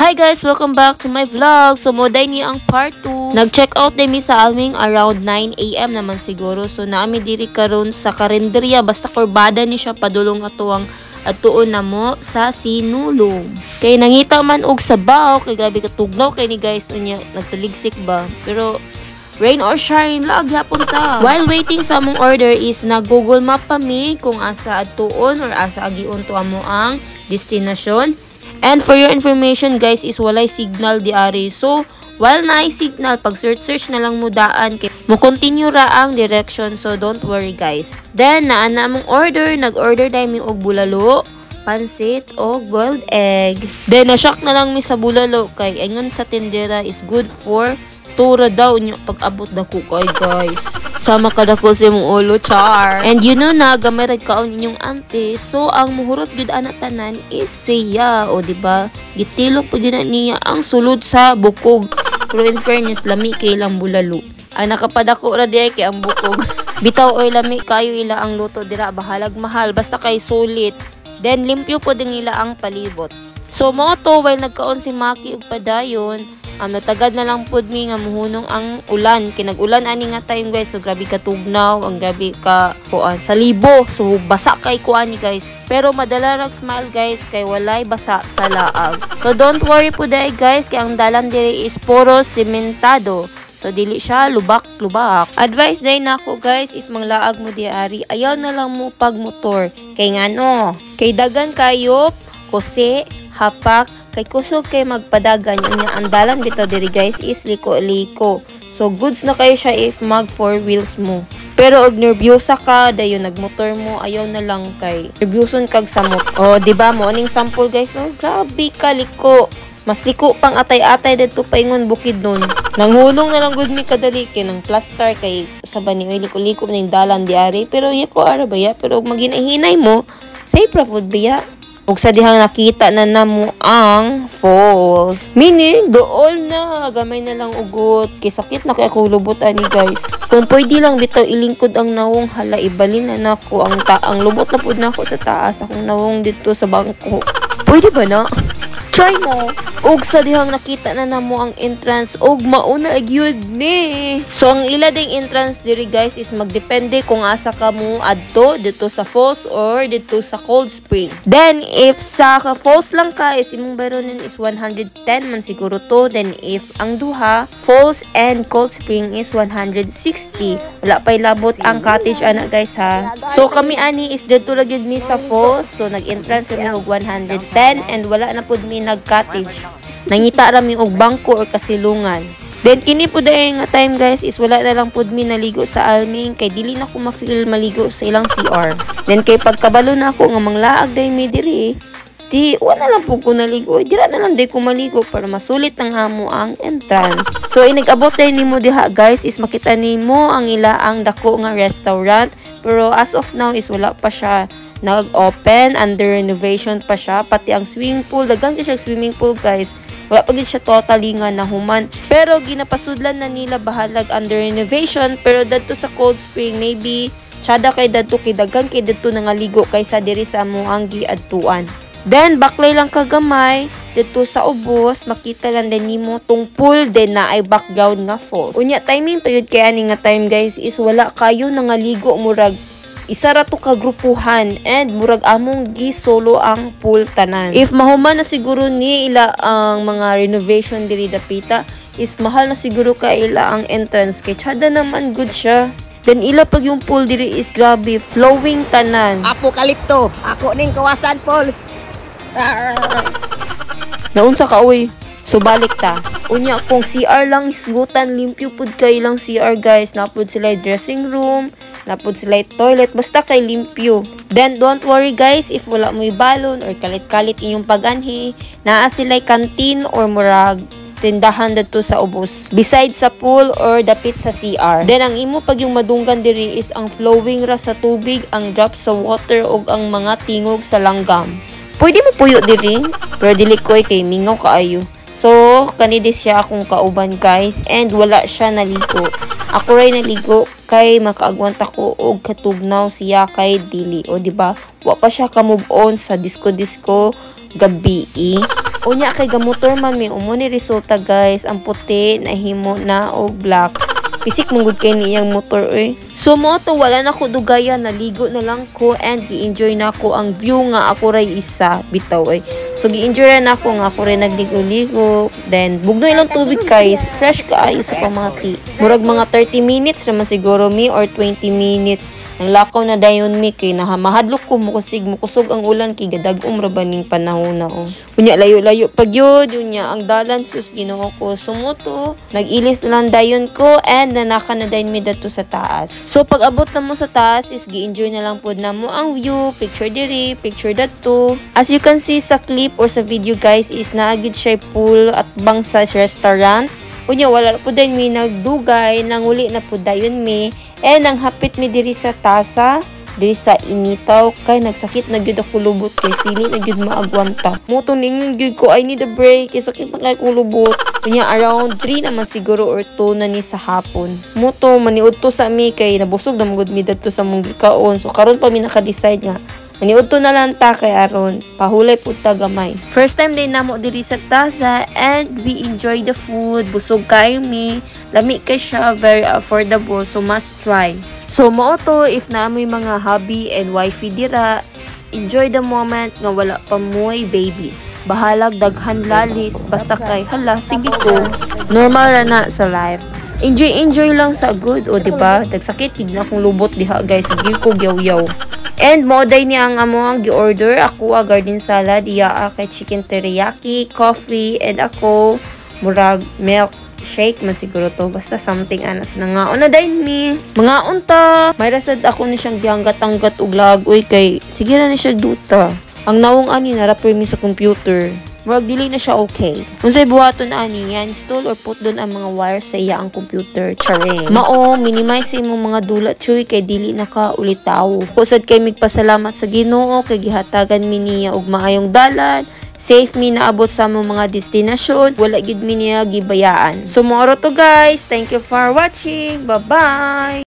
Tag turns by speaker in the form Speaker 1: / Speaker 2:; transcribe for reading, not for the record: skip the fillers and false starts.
Speaker 1: Hi guys! Welcome back to my vlog. So, moday ni ang part 2. Nag-check out din mi sa Alming around 9 AM naman siguro. So, naami diri karon sa karinderya. Basta kurbada ni siya padulong atuang atuon na mo sa Sinulong. Kay nangita man og sabaw. Kay gabi katugnaw kay ni guys. Unya, nagtaligsik ba? Pero, rain or shine, lag hapon ta. While waiting sa among order is nag-Google Map pa mi kung asa atuon or asa agiun to amo ang destination. And for your information guys is walay signal di ari. So while naay signal pag search na lang mo daan kay mo continue ra ang direction, so don't worry guys. Then naa na among order, nag-order dai mi og bulalo, pansit og boiled egg. Then na-shock na lang mi sa bulalo kay ingon sa tindera is good for tura daw nyo pag-abot dako kay guys. Sama ka dako sa imong ulo, char. And you know na gamay rad kaon inyong auntie. So ang muhurot gyud ana tanan is siya, o di ba? Gitilok pud yun niya ang sulod sa bukog. Pero in fairness lami kay ilang bulalo. Ay nakapadako ra di kay ang bukog. Bitaw oy lami kayo ila ang luto dira, bahalag mahal basta kay sulit. Then limpyo pud nila ang palibot. So mo to while nagkaon si Maki og padayon, natagad na lang pud mi nga muhunong ang ulan. Kinag-ulan ani nga time guys. So grabe ka tugnaw, ang grabe ka kuan sa libo. So basa kay kuan ni guys. Pero madala rag smile guys kay walay basa sa laag. So don't worry po dai guys kay ang dalan diri is puro sementado. So dili siya lubak-lubak. Advice day nako guys, if manglaag mo di ari, ayaw na lang mo pag motor. Kay ngano? Kay dagan kayop, kose, hapak, kay kusog kay magpadagan niya ang dalan bitaw diri guys is liko-liko. So goods na kayo siya if mag 4 wheels mo. Pero og nervyosa ka dayon nagmotor mo, ayaw na lang kay nervyoson kag samot. Oh, di ba mo aning sample guys? Oh, grabe ka liko. Mas liko pang atay-atay dito paingon bukid nun. Nanghunong na lang gud mi kadali kay nang plaster kay usaban ni liko-liko ning dalan di ari. Pero yako ara ba ya? Pero og maginahinay mo, safe ra food ba ya? Ug sa dihang nakita na namo ang falls. Meaning, dool na. Gamay na lang ugot. Kay sakit na kay ako lubot ani guys. Kung pwede lang bitaw ilingkod ang nawong, hala ibalin na nako ang lubot na pud nako sa taas. Akong nawong dito sa bangko. Pwede ba na? Try mo. Ug sa dihang nakita na namo ang entrance og mauna gyud ni. So ang ila ding entrance diri guys is magdepende kung asa ka mo adto dito sa falls or dito sa cold spring. Then if sa falls lang ka is imong baronin is 110 man siguro to. Then if ang duha falls and cold spring is 160. Wala pay labot ang cottage ana guys ha. So kami ani is dito ra gyud mi sa falls. So nag-entrance kami og 110 and wala na pud mi nag-cottage. Nangita rami og bangko or kasilungan. Then kini pud ay nga time guys is wala na lang pud mi naligo sa Alming kay dili na ko ma-feel maligo sa ilang CR. Then kay pagkabalo na ako nga manglaag day mi diri, di wala lang pud ko naligo. Dira na lang day ko maligo para masulit ang hamo ang entrance. So inigabot day nimo diha guys is makita nimo ang ila ang dako nga restaurant. Pero as of now is wala pa siya nag-open, under renovation pa siya, pati ang swimming pool, dagang siya swimming pool guys, wala pa gid siya totally nga nahuman, pero ginapasudlan na nila bahalag under renovation. Pero dadto sa cold spring maybe tsada kay dadto kay dagan kay dadto nangaligo kaysa diri sa among ang giadtuan. Then baklay lang kagamay dito sa ubos, makita lang din nimo tong pool, then na ay background nga falls. Unya timing payud kay ani nga time guys is wala kayo nangaligo, murag isa ra to ka grupuhan and murag among gi solo ang pool tanan. If mahuman na siguro ni ila ang mga renovation diri dapita is mahal na siguro ka ila ang entrance kay tsada naman good siya. Then ila pag yung pool diri is grabe flowing tanan.
Speaker 2: Apokalipto, ako ning Kawasan Falls.
Speaker 1: Naunsa ka uy? So balik ta. Unya kung CR lang isgutan, limpyo pud kay lang CR guys. Napud sila dressing room, napud sila toilet, basta kay limpyo. Then don't worry guys if wala mo balon or kalit-kalit inyong paganhi, naa sila canteen or murag tindahan dito sa ubos. Besides sa pool or dapit sa CR. Then ang imo pag yung madunggan diri is ang flowing ra sa tubig, ang drop sa water ug ang mga tingog sa langgam. Pwede mo puyo diri, pero dili koy kay mingaw kaayo. So, kanidi siya akong kauban guys and wala siya naligo. Ako ray naligo kay makaagwant ako og katugnaw siya kay dili. O di ba? Wa pa siya ka move on sa disco gabi. Unya kay gamotor man mi umo ni resulta guys, ang puti na himo na og black. Pisik manggod kay ni iyang motor oy. So mo to wala na ko dugayan, naligo na lang ko and gi-enjoy na ko ang view nga ako ray isa bitaw oy. So gi-enjoy na ako nga ako ray nagligo-ligo. Then bugno ilang tubig guys, fresh kaayo sa pamati. Murag mga 30 minutes naman siguro mi or 20 minutes. Ang lakaw na dayon mi kay mahadlok ko mukusog ang ulan kay gadag-om ra baning panahon na oh. Unya layo-layo pag yun, unya ang dalan sus Ginoo ko. Sumuto, nag-ilis na lang dayon ko and nanaka na dayon mi dito sa taas. So pag abot na mo sa taas is gi-enjoy na lang pod na mo ang view, picture diri, picture dito. As you can see sa clip or sa video guys is naagid siya pool at bang sa restaurant. Unya wala po din mi nagdugay, nanguli na po dayon mi. And ang hapit mi diri sa tasa, diri sa initaw kay nagsakit na gyud ako lubot kay dili na gyud maagwanta. Mo to ningon gyud ko I need a break, kay sakit na kay ko lubot. Unya around 3 naman siguro or 2 na ni sa hapon. Mo to maniud to sa mi kay nabusog na magud mi dadto sa mong gikaon. So karon pa mi naka-decide nga maniud to na lang ta kay aron pahulay pud ta gamay. First time din namo diri sa Taza and we enjoy the food. Busog kayo mi. Lami kay siya, very affordable, so must try. So mo to if na may mga hubby and wifey dira, enjoy the moment nga wala pa mo'y babies. Bahalag daghan lalis basta kay hala sige ko. Normal ra na sa life. Enjoy lang sa good o diba? Dagsakit tigna kong lubot diha guys, sige ko yaw-yaw. And moday niya ang amo ang gi-order. Ako garden salad, iya kay chicken teriyaki, coffee, and ako murag milk shake man siguro to. Basta something anas na nga. Na dahin mi. Mga unta. May rasad ako ni siyang gihanggat-hanggat og lagoy kay sige na ni siya duta. Ang nawong ani naraper mi sa computer. Murag dili na siya okay. Unsay buhaton ani yan, install or put doon ang mga wires sa iya ang computer. Charing. Mao, minimize imong mga dulat chuy kay dili na ka ulitaw. Kusad kay migpasalamat sa Ginoo kay gihatagan mi niya og maayong dalan. Safe mi naabot sa among mga destinasyon. Wala gid mi niya gibayaan. So moro to guys. Thank you for watching. Bye-bye.